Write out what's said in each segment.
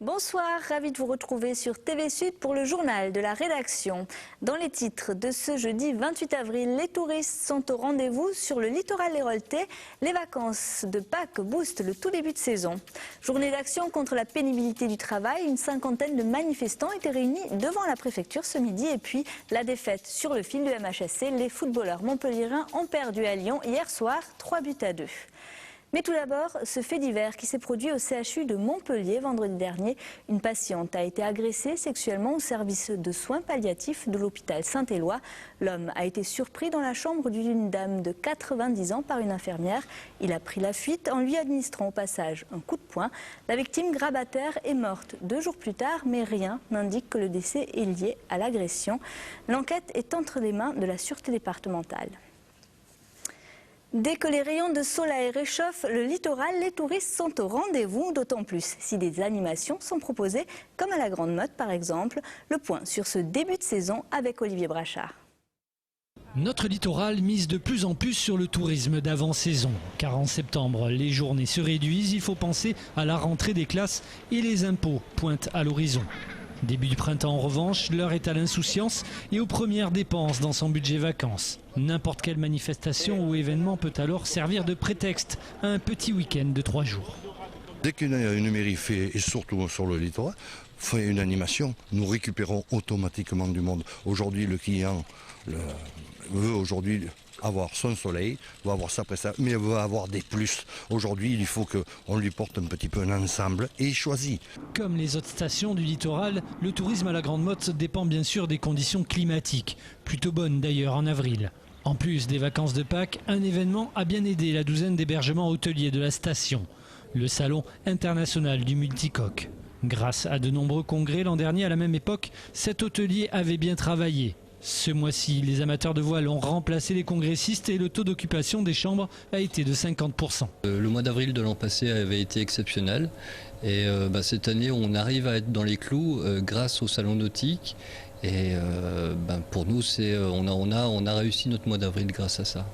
Bonsoir, ravi de vous retrouver sur TV Sud pour le journal de la rédaction. Dans les titres de ce jeudi 28 avril, les touristes sont au rendez-vous sur le littoral héroltais. Les vacances de Pâques boostent le tout début de saison. Journée d'action contre la pénibilité du travail, une cinquantaine de manifestants étaient réunis devant la préfecture ce midi. Et puis la défaite sur le fil du MHSC, les footballeurs montpelliérains ont perdu à Lyon hier soir 3-2. Mais tout d'abord, ce fait divers qui s'est produit au CHU de Montpellier vendredi dernier. Une patiente a été agressée sexuellement au service de soins palliatifs de l'hôpital Saint-Éloi. L'homme a été surpris dans la chambre d'une dame de 90 ans par une infirmière. Il a pris la fuite en lui administrant au passage un coup de poing. La victime grabataire est morte 2 jours plus tard, mais rien n'indique que le décès est lié à l'agression. L'enquête est entre les mains de la sûreté départementale. Dès que les rayons de soleil réchauffent le littoral, les touristes sont au rendez-vous, d'autant plus si des animations sont proposées, comme à la Grande Motte par exemple. Le point sur ce début de saison avec Olivier Brachard. Notre littoral mise de plus en plus sur le tourisme d'avant-saison. Car en septembre, les journées se réduisent, il faut penser à la rentrée des classes et les impôts pointent à l'horizon. Début du printemps en revanche, l'heure est à l'insouciance et aux premières dépenses dans son budget vacances. N'importe quelle manifestation ou événement peut alors servir de prétexte à un petit week-end de 3 jours. Dès qu'une mairie fait, et surtout sur le littoral, fait une animation, nous récupérons automatiquement du monde. Aujourd'hui, le client veut aujourd'hui avoir son soleil, veut avoir sa prestation, mais veut avoir des plus. Aujourd'hui, il faut qu'on lui porte un petit peu un ensemble et il choisit. Comme les autres stations du littoral, le tourisme à la Grande Motte dépend bien sûr des conditions climatiques, plutôt bonnes d'ailleurs en avril. En plus des vacances de Pâques, un événement a bien aidé la douzaine d'hébergements hôteliers de la station, le Salon international du multicoque. Grâce à de nombreux congrès l'an dernier à la même époque, cet hôtelier avait bien travaillé. Ce mois-ci, les amateurs de voile ont remplacé les congressistes et le taux d'occupation des chambres a été de 50%. Le mois d'avril de l'an passé avait été exceptionnel et cette année on arrive à être dans les clous grâce au salon nautique et pour nous on a réussi notre mois d'avril grâce à ça.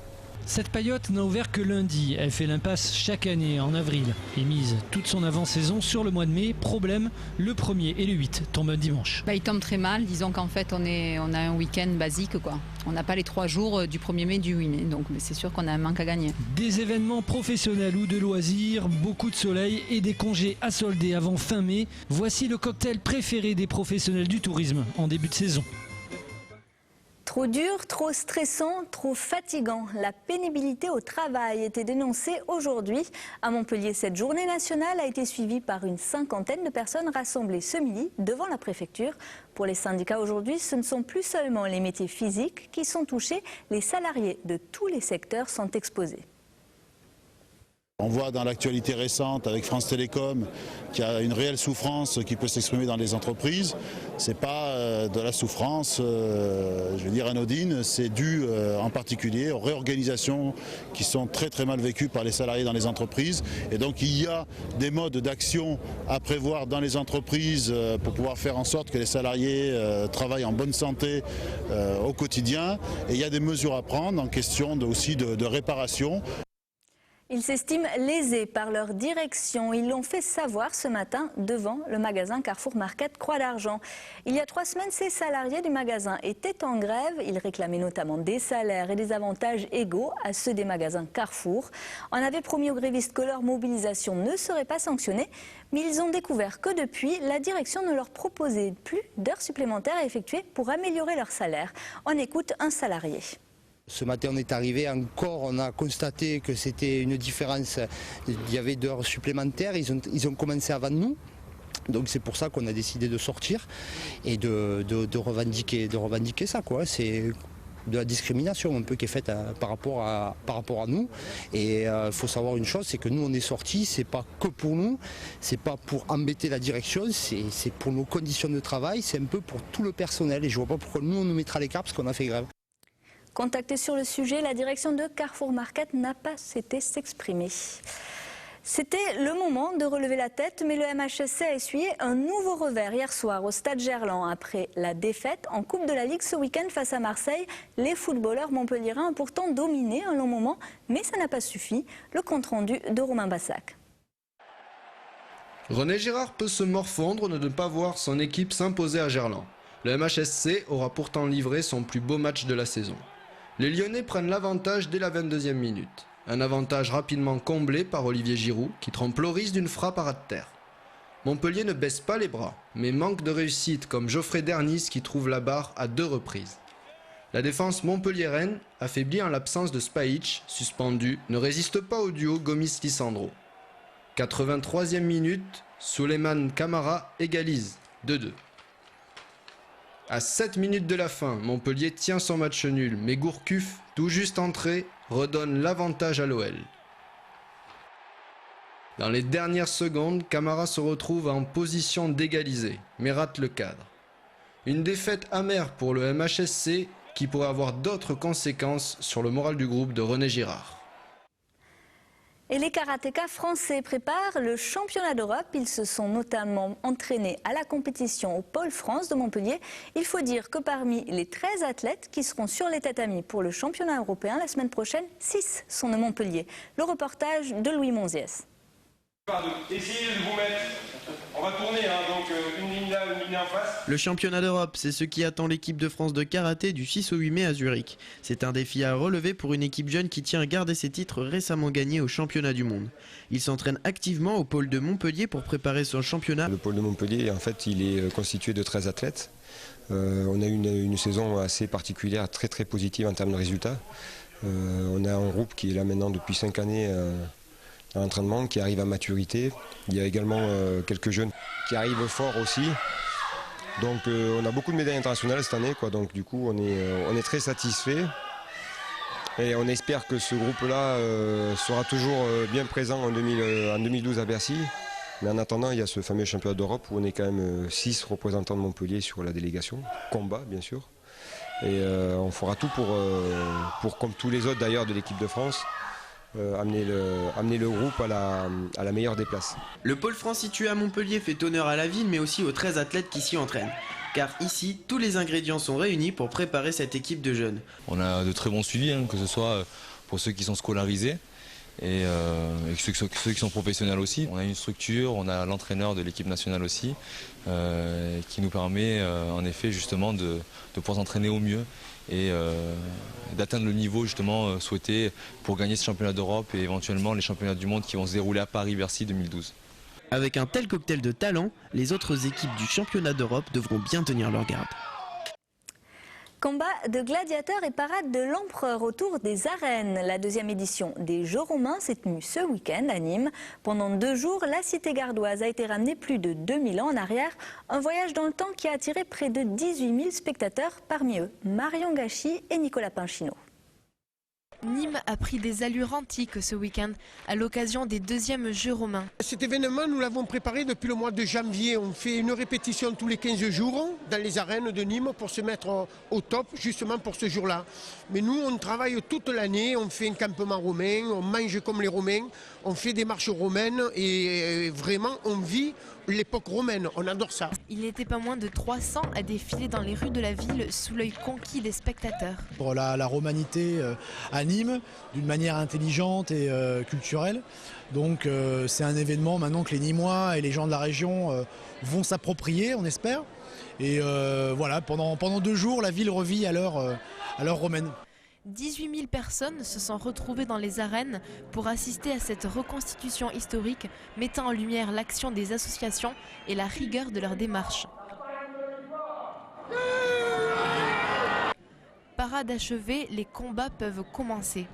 Cette paillote n'a ouvert que lundi. Elle fait l'impasse chaque année en avril et mise toute son avant-saison sur le mois de mai. Problème, le 1er et le 8 tombent un dimanche. Il tombe très mal. Disons qu'en fait, on a un week-end basique, quoi. On n'a pas les 3 jours du 1er mai et du 8 mai. Donc c'est sûr qu'on a un manque à gagner. Des événements professionnels ou de loisirs, beaucoup de soleil et des congés à solder avant fin mai. Voici le cocktail préféré des professionnels du tourisme en début de saison. Trop dur, trop stressant, trop fatigant. La pénibilité au travail était dénoncée aujourd'hui. À Montpellier, cette journée nationale a été suivie par une cinquantaine de personnes rassemblées ce midi devant la préfecture. Pour les syndicats aujourd'hui, ce ne sont plus seulement les métiers physiques qui sont touchés. Les salariés de tous les secteurs sont exposés. On voit dans l'actualité récente avec France Télécom qu'il y a une réelle souffrance qui peut s'exprimer dans les entreprises. Ce n'est pas de la souffrance, anodine, c'est dû en particulier aux réorganisations qui sont très très mal vécues par les salariés dans les entreprises. Et donc il y a des modes d'action à prévoir dans les entreprises pour pouvoir faire en sorte que les salariés travaillent en bonne santé au quotidien. Et il y a des mesures à prendre en question aussi de réparation. Ils s'estiment lésés par leur direction. Ils l'ont fait savoir ce matin devant le magasin Carrefour Market Croix d'Argent. Il y a 3 semaines, ces salariés du magasin étaient en grève. Ils réclamaient notamment des salaires et des avantages égaux à ceux des magasins Carrefour. On avait promis aux grévistes que leur mobilisation ne serait pas sanctionnée, mais ils ont découvert que depuis, la direction ne leur proposait plus d'heures supplémentaires à effectuer pour améliorer leur salaire. On écoute un salarié. Ce matin on est arrivé, encore on a constaté que c'était une différence, il y avait d'heures supplémentaires, ils ont commencé avant nous. Donc c'est pour ça qu'on a décidé de sortir et de revendiquer ça, quoi. C'est de la discrimination un peu qui est faite par rapport à nous. Et il faut savoir une chose, c'est que nous on est sortis, c'est pas que pour nous, c'est pas pour embêter la direction, c'est pour nos conditions de travail, c'est un peu pour tout le personnel. Et je vois pas pourquoi nous on nous mettra à l'écart parce qu'on a fait grève. Contactée sur le sujet, la direction de Carrefour Market n'a pas souhaité s'exprimer. C'était le moment de relever la tête, mais le MHSC a essuyé un nouveau revers hier soir au stade Gerland. Après la défaite en Coupe de la Ligue ce week-end face à Marseille, les footballeurs montpelliérains ont pourtant dominé un long moment, mais ça n'a pas suffi. Le compte-rendu de Romain Bassac. René Girard peut se morfondre de ne pas voir son équipe s'imposer à Gerland. Le MHSC aura pourtant livré son plus beau match de la saison. Les Lyonnais prennent l'avantage dès la 22e minute. Un avantage rapidement comblé par Olivier Giroud qui trompe Loris d'une frappe à ras de terre. Montpellier ne baisse pas les bras, mais manque de réussite comme Geoffrey Dernis qui trouve la barre à 2 reprises. La défense montpelliéraine, affaiblie en l'absence de Spajic, suspendu, ne résiste pas au duo Gomis-Lisandro. 83e minute, Souleymane Camara égalise 2-2. À 7 minutes de la fin, Montpellier tient son match nul, mais Gourcuff, tout juste entré, redonne l'avantage à l'OL. Dans les dernières secondes, Camara se retrouve en position d'égaliser, mais rate le cadre. Une défaite amère pour le MHSC qui pourrait avoir d'autres conséquences sur le moral du groupe de René Girard. Et les karatékas français préparent le championnat d'Europe. Ils se sont notamment entraînés à la compétition au Pôle France de Montpellier. Il faut dire que parmi les 13 athlètes qui seront sur les tatamis pour le championnat européen la semaine prochaine, 6 sont de Montpellier. Le reportage de Louis Monziès. Essayez de vous mettre, on va tourner, donc une ligne là, une ligne en face. Le championnat d'Europe, c'est ce qui attend l'équipe de France de karaté du 6 au 8 mai à Zurich. C'est un défi à relever pour une équipe jeune qui tient à garder ses titres récemment gagnés au championnat du monde. Il s'entraîne activement au pôle de Montpellier pour préparer son championnat. Le pôle de Montpellier, en fait, il est constitué de 13 athlètes. On a eu une saison assez particulière, très très positive en termes de résultats. On a un groupe qui est là maintenant depuis 5 années à l'entraînement, qui arrive à maturité. Il y a également quelques jeunes qui arrivent fort aussi. Donc on a beaucoup de médailles internationales cette année, quoi. Donc du coup on est très satisfait. Et on espère que ce groupe-là sera toujours bien présent en 2012 à Bercy. Mais en attendant, il y a ce fameux championnat d'Europe où on est quand même 6 représentants de Montpellier sur la délégation. Combat, bien sûr. Et on fera tout pour, comme tous les autres d'ailleurs de l'équipe de France, amener le groupe à la meilleure des places. Le pôle France situé à Montpellier fait honneur à la ville mais aussi aux 13 athlètes qui s'y entraînent. Car ici, tous les ingrédients sont réunis pour préparer cette équipe de jeunes. On a de très bons suivis, que ce soit pour ceux qui sont scolarisés et ceux qui sont professionnels aussi. On a une structure, on a l'entraîneur de l'équipe nationale aussi qui nous permet en effet justement de pouvoir s'entraîner au mieux et d'atteindre le niveau justement souhaité pour gagner ce championnat d'Europe et éventuellement les championnats du monde qui vont se dérouler à Paris-Bercy 2012. Avec un tel cocktail de talent, les autres équipes du championnat d'Europe devront bien tenir leur garde. Combat de gladiateurs et parade de l'empereur autour des arènes. La deuxième édition des Jeux romains s'est tenue ce week-end à Nîmes. Pendant 2 jours, la cité gardoise a été ramenée plus de 2000 ans en arrière. Un voyage dans le temps qui a attiré près de 18 000 spectateurs, parmi eux Marion Gachy et Nicolas Pinchino. Nîmes a pris des allures antiques ce week-end à l'occasion des 2e Jeux romains. Cet événement, nous l'avons préparé depuis le mois de janvier. On fait une répétition tous les 15 jours dans les arènes de Nîmes pour se mettre au top justement pour ce jour-là. Mais nous, on travaille toute l'année, on fait un campement romain, on mange comme les Romains, on fait des marches romaines et vraiment on vit l'époque romaine, on adore ça. Il n'était pas moins de 300 à défiler dans les rues de la ville sous l'œil conquis des spectateurs. Pour la romanité à Nîmes, d'une manière intelligente et culturelle. Donc c'est un événement maintenant que les Nîmois et les gens de la région vont s'approprier, on espère. Et voilà, pendant 2 jours, la ville revit à l'heure romaine. 18 000 personnes se sont retrouvées dans les arènes pour assister à cette reconstitution historique, mettant en lumière l'action des associations et la rigueur de leur démarche. Parade achevée, les combats peuvent commencer.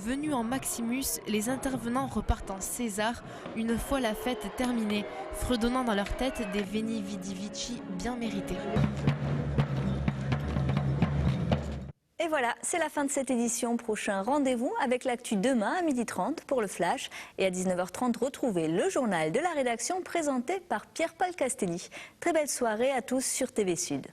Venus en Maximus, les intervenants repartent en César une fois la fête terminée, fredonnant dans leur tête des Veni Vidi Vici bien mérités. Et voilà, c'est la fin de cette édition. Prochain rendez-vous avec l'actu demain à 12h30 pour le Flash. Et à 19h30, retrouvez le journal de la rédaction présenté par Pierre-Paul Castelli. Très belle soirée à tous sur TV Sud.